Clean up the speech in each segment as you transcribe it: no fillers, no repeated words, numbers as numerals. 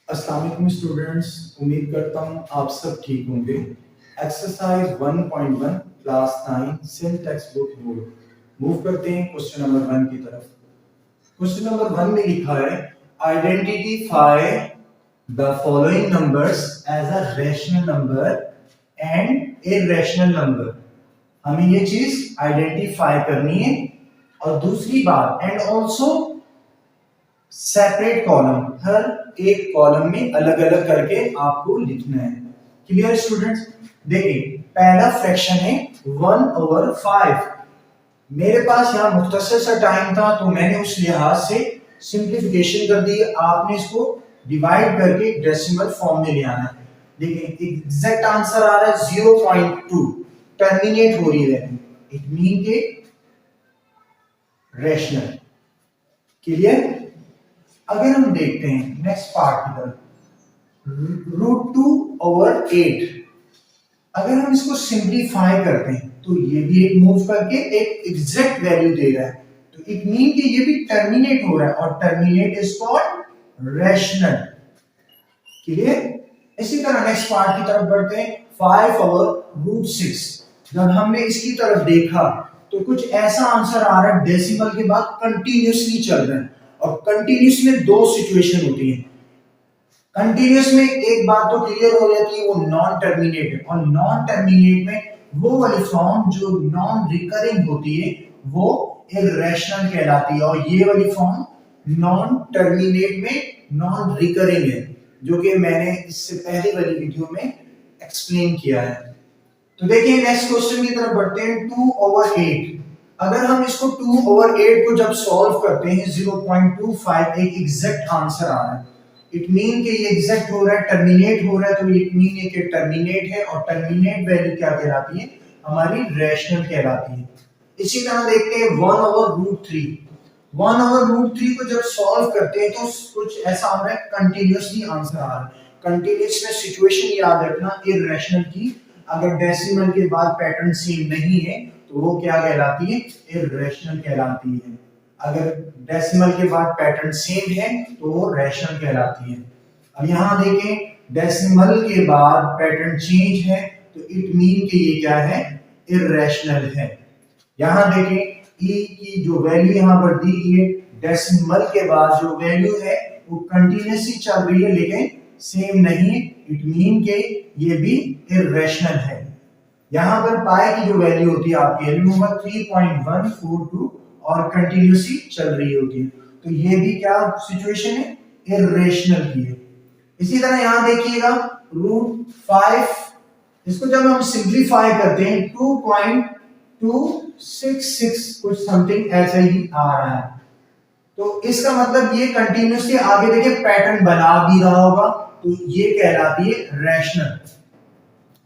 अस्सलाम वालेकुम स्टूडेंट्स, उम्मीद करता हूँ आप सब ठीक होंगे। Exercise 1.1 class 9 Singh text book board move करते हैं क्वेश्चन नंबर 1 की तरफ। क्वेश्चन नंबर 1 में लिखा है identify the following numbers as a rational number and irrational number. हमें ये चीज आइडेंटिफाई करनी है और दूसरी बात एंड ऑल्सो सेपरेट कॉलम, हर एक कॉलम में अलग अलग करके आपको लिखना है। Clear students? देखिए पहला फ्रैक्शन है 1/5। मेरे पास यहाँ मुख्तसर सा टाइम था तो मैंने उस लिहाज से सिंप्लीफिकेशन कर दी। आपने इसको डिवाइड करके डेसिमल फॉर्म में ले आना है। देखिए एग्जैक्ट आंसर आ रहा है 0.2, टर्मिनेट हो रही है, इट मीन के रैशनल। क्लियर? अगर हम देखते हैं नेक्स्ट पार्ट की तरफ, √2/8। अगर हम इसको सिंप्लीफाई करते हैं तो ये भी एक मूव करके एक एग्जैक्ट वैल्यू दे रहा है, तो इट मीन कि ये भी टर्मिनेट हो रहा है और terminate is called rational. Clear? इसी तरह नेक्स्ट पार्ट की तरफ बढ़ते हैं 5/√6। जब हमने इसकी तरफ देखा तो कुछ ऐसा आंसर आ रहा है डेसिमल के बाद कंटिन्यूसली चल रहा है, और कंटिन्यूस में दो सिचुएशन होती है। कंटिन्यूस में एक बात तो क्लियर हो जाती है, वो नॉन टर्मिनेट है, और नॉन टर्मिनेट में वो वाली फॉर्म जो नॉन रिकरिंग होती है वो इररेशनल कहलाती है, और ये वाली फॉर्म नॉन टर्मिनेट में नॉन रिकरिंग है, जो कि मैंने इससे पहले वाली वीडियो में एक्सप्लेन किया है। तो देखिए नेक्स्ट क्वेश्चन की तरफ बढ़ते हैं 2/8। अगर हम इसको 2/8 को जब सॉल्व करते हैं 0.25 एक एग्जैक्ट आंसर आ रहा है, इट मीन कि ये एग्जैक्ट हो रहा है, टर्मिनेट हो रहा है, तो इट मीन ये कि टर्मिनेट है, और टर्मिनेट वैल्यू क्या कहलाती है? हमारी रैशनल कहलाती है। इसी तरह देखते हैं 1/√3। 1/√3 को जब सॉल्व करते हैं तो कुछ ऐसा हो रहा है, कंटिन्यूसली आंसर आ रहा है। कंटिन्यूस में सिचुएशन याद रखना इररेशनल की, अगर डेसिमल के बाद पैटर्न सेम नहीं है तो वो क्या कहलाती है? इररेशनल कहलाती है। अगर डेसिमल के बाद पैटर्न सेम है तो वो रैशनल कहलाती है। अब यहाँ देखें डेसिमल के बाद पैटर्न चेंज है तो इट मीन कि ये क्या है? इररेशनल है। यहाँ देखें e की जो वैल्यू यहाँ पर दी गई है, डेसिमल के बाद जो वैल्यू है वो कंटिन्यूसली चल रही है लेकिन सेम नहीं है, इट मीन के ये भी इररेशनल है। यहाँ पर पाई की जो वैल्यू होती है आपकी वैल्यू होगा 3.142 और कंटिन्यूसली चल रही होती है, तो ये भी क्या सिचुएशन है? इररेशनल की है। इसी तरह यहाँ देखिएगा √5, इसको जब हम सिंप्लीफाई करते हैं 2.266 कुछ समथिंग ऐसा ही आ रहा है, तो इसका मतलब ये कंटिन्यूसली आगे देखिए पैटर्न बना भी रहा होगा, तो ये कहलाती है रैशनल।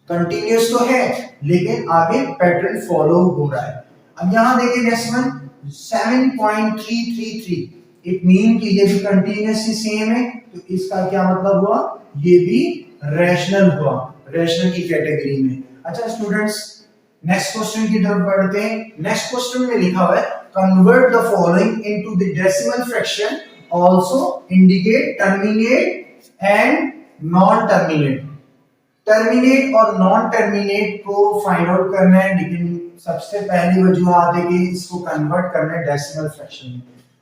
कंटिन्यूस तो है लेकिन आगे पैटर्न फॉलो हो रहा है। अब यहां देखिए नेक्स्ट वन 7.333, इट मीन कि ये भी कंटिन्यूसली सेम है, तो इसका क्या मतलब हुआ? ये भी रैशनल हुआ, रैशनल की कैटेगरी में। अच्छा स्टूडेंट्स नेक्स्ट क्वेश्चन की तरफ बढ़ते हैं। नेक्स्ट क्वेश्चन में लिखा हुआ है convert the following into the decimal fraction, also indicate terminate and non terminate. Terminate और नॉन टर्मिनेट को फाइंड आउट करना है, लेकिन सबसे पहली वजूहत है कि इसको कन्वर्ट करना है डेसिमल फ्रैक्शन में,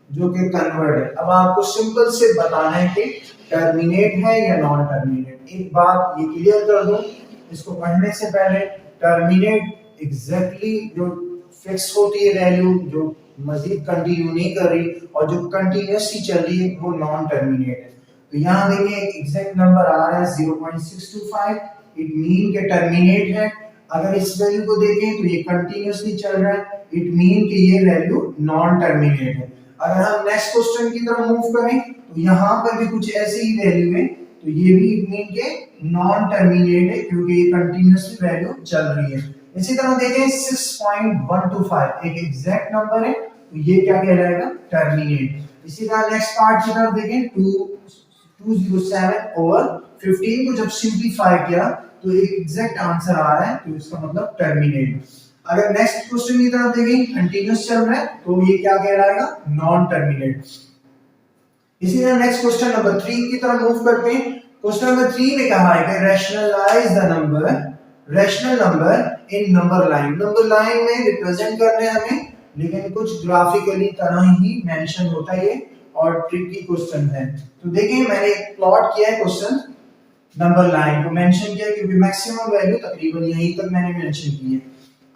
जो कि कन्वर्ट है। अब आपको सिंपल से बताना है कि टर्मिनेट है या नॉन टर्मिनेट। एक बात ये क्लियर कर दूं इसको पढ़ने से पहले, टर्मिनेट एग्जैक्टली जो फिक्स होती है वैल्यू, जो मजीद कंटिन्यू नहीं कर रही, और जो कंटिन्यूसली चल रही है वो नॉन टर्मिनेट है। तो यहाँ देखिए एक एग्जैक्ट नंबर आ रहा है 0.625, इट मीन के टर्मिनेट है। अगर इस वैल्यू को देखें तो ये कंटिन्यूसली चल रहा है, इट मीन कि ये वैल्यू नॉन टर्मिनेट है। अगर हम नेक्स्ट क्वेश्चन की तरफ मूव करें तो यहाँ पर भी कुछ ऐसी ही वैल्यू है, तो ये भी इट मीन के नॉन टर्मिनेट है क्योंकि ये कंटिन्यूसली वैल्यू चल रही है। इसी तरह देखें 6.125 एक एग्जैक्ट नंबर है, तो ये क्या कहलाएगा? टर्मिनेट। इसी तरह नेक्स्ट पार्ट की तरफ देखें 207/15 को जब सिंप्लीफाई किया तो एक एग्जैक्ट आंसर आ रहा है, तो इसका मतलब टर्मिनेट। अगर नेक्स्ट क्वेश्चन की तरफ देखें कंटीन्यूअस चल रहा है तो ये क्या कहलाएगा? Non terminate. इसी तरह नेक्स्ट क्वेश्चन नंबर 3 की तरफ मूव करते हैं। क्वेश्चन नंबर 3 में कहा है कि rational number in number line. Number line में रिप्रेजेंट करने हमें, लेकिन कुछ ग्राफिकली तरह ही मेंशन होता है ये, और ट्रिकी क्वेश्चन है। तो देखिए मैंने एक प्लॉट किया है क्वेश्चन, नंबर लाइन को मेंशन किया क्योंकि मैक्सिमम वैल्यू तकरीबन यहीं तक मैंने मेंशन की है।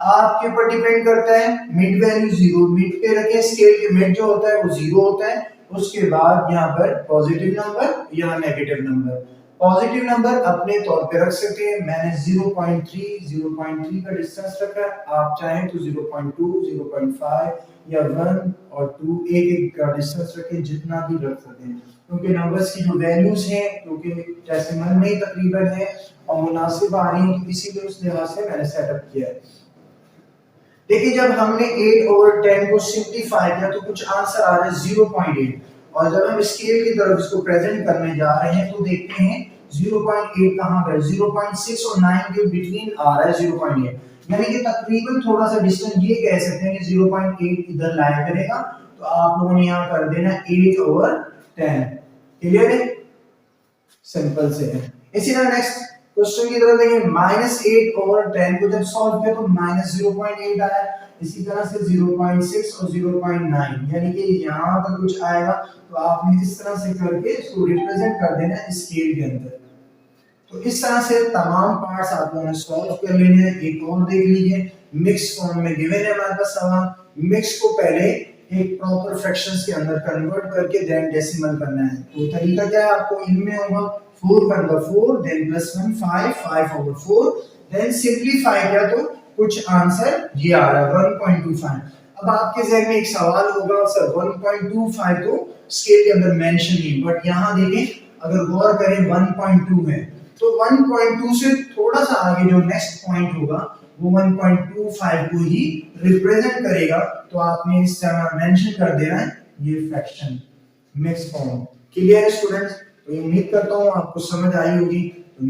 आपके ऊपर डिपेंड करता है, मिड वैल्यू 0 मिड पे रखें, स्केल के मिड जो होता है वो 0 होता है। उसके बाद यहाँ पर पॉजिटिव नंबर या नेगेटिव नंबर। पॉजिटिव नंबर अपने तौर पे रख सकते हैं, मैंने 0.3 का डिस्टेंस रखा है, आप चाहें तो 0.2 0.5 या 1 और 2 एक का डिस्टेंस रखें, जितना भी रख सकते हैं, क्योंकि नंबर्स की जो वैल्यूज हैं क्योंकि डेसिमल में ही तकरीबन है और मुनासिब आ रही है, तो इसीलिए उस लिहाज से मैंने सेटअप किया है। देखिए जब हमने 8/10 को सिंपलीफाई किया तो कुछ आंसर आ रहा है 0.8, और जब हम स्केल की तरफ इसको प्रेजेंट करने जा रहे हैं तो देखते हैं 0.8 कहां पर, 0.6 और 9 के बिटवीन आ रहा है 0.8, यानी कि तकरीबन थोड़ा सा डिस्टेंस ये कह सकते हैं कि 0.8 इधर लाया करेगा। तो आप लोगों ने यहां कर देना 8/10। क्लियर है, सिंपल से है। इसी तरह नेक्स्ट क्वेश्चन की तरफ देखें, -8/10 को जब सॉल्व किया तो -0.8 आया। इसी तरह से 0.6 और 0.9, यानी कि यहाँ पर कुछ आएगा तो आपने इस तरह से करके इसको रिप्रेजेंट कर देना स्केल के अंदर। तो इस तरह से तमाम पार्ट्स आप लोगों ने सॉल्व कर लेने हैं। एक और देख लीजिए, मिक्स फॉर्म में गिवन है हमारे पास सवाल। मिक्स को पहले एक प्रॉपर फ्रैक्शंस के अंदर कन्वर्ट करके देन डेसिमल करना है। तो तरीका क्या है, आपको इनमें होगा 4/4 देन +1 5/4 देन सिंपलीफाई किया तो कुछ आंसर ये आ रहा है 1.25। अब आपके जहन में एक सवाल होगा, सर 1.25 तो स्केल के अंदर मेंशन ही, बट यहाँ देखें अगर गौर करें 1.2 है तो 1.2 से थोड़ा सा आगे जो नेक्स्ट पॉइंट होगा वो 1.25 को ही रिप्रेजेंट करेगा। तो आपने इस तरह मेंशन कर देना है ये फ्रैक्शन मिक्स फॉर्म। क्लियर है स्टूडेंट्स? तो उम्मीद करता हूँ आपको समझ आई होगी। तो